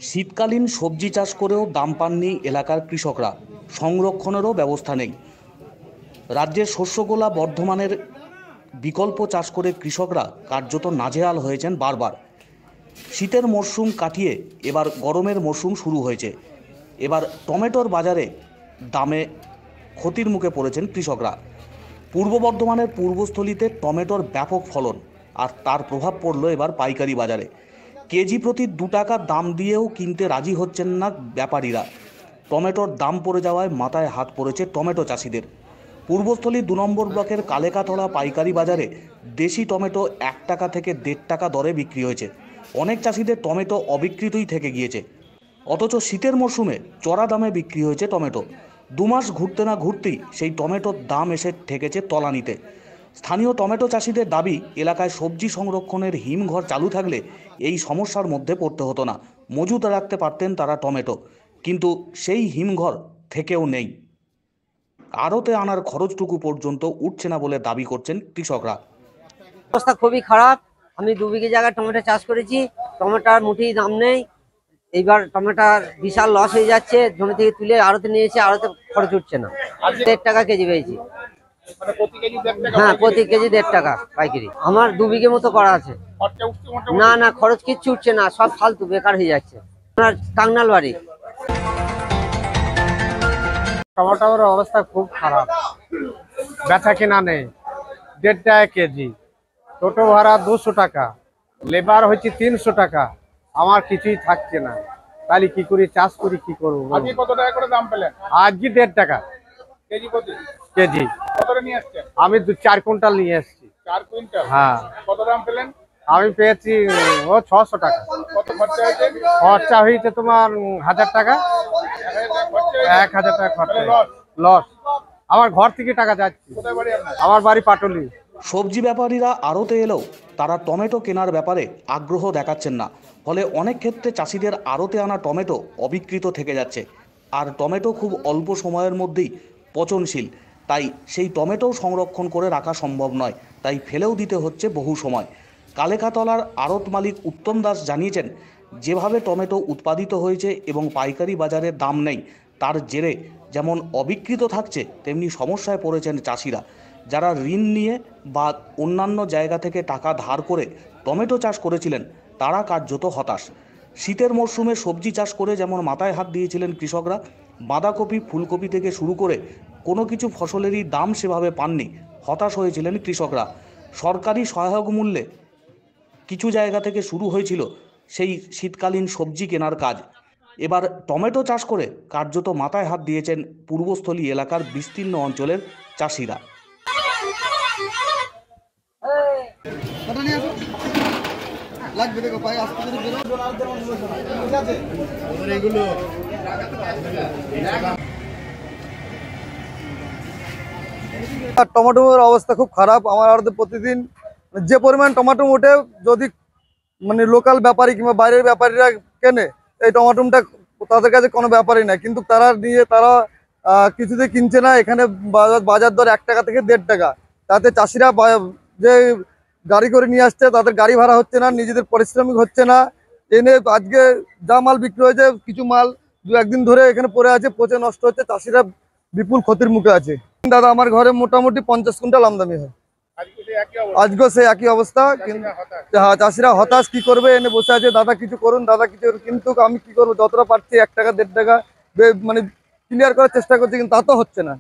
শীতকালীন সবজি চাষ করেও দাম পাননি এলাকার কৃষকরা, সংরক্ষণেরও ব্যবস্থা নেই। রাজ্যের শস্যগোলা বর্ধমানের বিকল্প চাষ করে কৃষকরা কার্যত নাজেহাল হয়েছেন বারবার। শীতের মরশুম কাটিয়ে এবার গরমের মরশুম শুরু হয়েছে। এবার টমেটোর বাজারে দামে ক্ষতির মুখে পড়েছেন কৃষকরা। পূর্ব বর্ধমানের পূর্বস্থলীতে টমেটোর ব্যাপক ফলন, আর তার প্রভাব পড়ল এবার পাইকারি বাজারে। কেজি প্রতি 2 টাকা দাম দিয়েও কিনতে রাজি হচ্ছেন না ব্যাপারীরা। টমেটোর দাম পড়ে যাওয়ায় মাথায় হাত পড়েছে টমেটো চাষিদের। পূর্বস্থলী 2 নম্বর ব্লকের কালেকাতলা পাইকারি বাজারে দেশি টমেটো 1 টাকা থেকে 1.5 টাকা দরে বিক্রি হয়েছে। অনেক চাষিদের টমেটো অবিকৃতই থেকে গিয়েছে। অথচ শীতের মরশুমে চড়া দামে বিক্রি হয়েছে টমেটো। 2 মাস ঘুরতে না ঘুরতেই সেই টমেটোর দাম এসে ঠেকেছে তলানিতে। স্থানীয় টমেটো চাষিদের দাবি, এলাকায় সবজি সংরক্ষণের হিমঘর চালু থাকলে এই সমস্যার মধ্যে পড়তে হতো না। মজুত রাখতে পারতেন তারা টমেটো, কিন্তু সেই হিমঘর থেকেও নেই। আড়তে আনার খরচটুকু পর্যন্ত উঠছে না বলে দাবি করছেন কৃষকরা। অবস্থা খুবই খারাপ। আমি 2 বিঘে জায়গায় টমেটো চাষ করেছি, টমেটোর মুঠেই দাম নেই। এইবার টমেটোর বিশাল লস হয়ে যাচ্ছে। জমি থেকে তুলে আড়তে নিয়েছে, আড়তে খরচ উঠছে না। 1.5 টাকা কেজি পেয়েছি। হ্যাঁ, প্রতি কেজি 1.5 টাকা পাইকারি। আমার 2 বিঘে মতো করা আছে। না না, খরচ কিচ্ছু উঠছে না, সব ফালতু বেকার হয়ে যাচ্ছে। আপনার টাঙ্গাল বাড়ি। টমেটোর অবস্থা খুব খারাপ, বেচা কেনা নেই। 1.5 টাকা কেজি, টোটো ভাড়া 200 টাকা, লেবার হচ্ছে 300 টাকা। আমার কিছুই থাকছে না, তাহলে কি করি, চাষ করি কি করবো? আজকে কত টাকা করে দাম পেলেন? আজকে 1.5 টাকা কেজি প্রতি। কেজি। কতটা নিয়ে আসছেন? আমি 4 কুইন্টাল নিয়ে এসেছি। 4 কুইন্টাল? হ্যাঁ। কত দাম পেলেন? আমি পেয়েছি 600 টাকা। কত খরচা হয়েছে? খরচা হয়েছে তোমার 1000 টাকা। 1000 টাকা খরচা। লস। আমার ঘর থেকে টাকা যাচ্ছে। কোথায় বাড়ি আপনার? আমার বাড়ি পাটুলি। সবজি ব্যাপারীরা আড়তে এলেও তারা টমেটো কেনার ব্যাপারে আগ্রহ দেখাচ্ছেন না। ফলে অনেক ক্ষেত্রে চাষিদের আড়তে আনা টমেটো অবিকৃত থেকে যাচ্ছে। আর টমেটো খুব অল্প সময়ের মধ্যেই পচনশীল, তাই সেই টমেটো সংরক্ষণ করে রাখা সম্ভব নয়, তাই ফেলেও দিতে হচ্ছে বহু সময়। কালেকাতলার আড়ত মালিক উত্তম দাস জানিয়েছেন, যেভাবে টমেটো উৎপাদিত হয়েছে এবং পাইকারি বাজারে দাম নেই, তার জেরে যেমন অবিকৃত থাকছে, তেমনি সমস্যায় পড়েছেন চাষিরা। যারা ঋণ নিয়ে বা অন্যান্য জায়গা থেকে টাকা ধার করে টমেটো চাষ করেছিলেন, তারা কার্যত হতাশ। শীতের মরশুমে সবজি চাষ করে যেমন মাথায় হাত দিয়েছিলেন কৃষকরা, বাঁধাকপি ফুলকপি থেকে শুরু করে কোনো কিছু ফসলেরই দাম সেভাবে পাননি। হতাশ হয়েছিলেন কৃষকরা। সরকারি সহায়ক মূল্যে কিছু জায়গা থেকে শুরু হয়েছিল সেই শীতকালীন সবজি কেনার কাজ। এবার টমেটো চাষ করে কার্যত মাথায় হাত দিয়েছেন পূর্বস্থলী এলাকার বিস্তীর্ণ অঞ্চলের চাষিরা। টমেটোর অবস্থা খুব খারাপ। আমার আড়তে প্রতিদিন যে পরিমাণ টমেটো ওঠে, যদি মানে লোকাল ব্যাপারী কিংবা বাইরের ব্যাপারীরা কেনে এই টমেটোটা, তাদের কাছে কোনো ব্যাপারই না। কিন্তু তারা কিছুতে কিনছে না। এখানে বাজার দর 1 টাকা থেকে 1.5 টাকা। তাতে চাষিরা যে গাড়ি করে নিয়ে আসছে, তাদের গাড়ি ভাড়া হচ্ছে না, নিজেদের পারিশ্রমিক হচ্ছে না। এনে আজকে যা মাল বিক্রি হয়েছে, কিছু মাল 2-1 দিন ধরে এখানে পড়ে আছে, পচে নষ্ট হচ্ছে। চাষিরা বিপুল ক্ষতির মুখে আছে। দাদা, আমার ঘরে মোটামুটি 50 কুইন্টাল আমদানি হয়। আজকে সে একই অবস্থা। কিন্তু হ্যাঁ, চাষিরা হতাশ, কি করবে, এনে বসে আছে। দাদা কিছু করুন, দাদা কিছু। কিন্তু আমি কি করবো, যতটা পারছি 1 টাকা 1.5 টাকা মানে ক্লিয়ার করার চেষ্টা করছি, কিন্তু তা তো হচ্ছে না।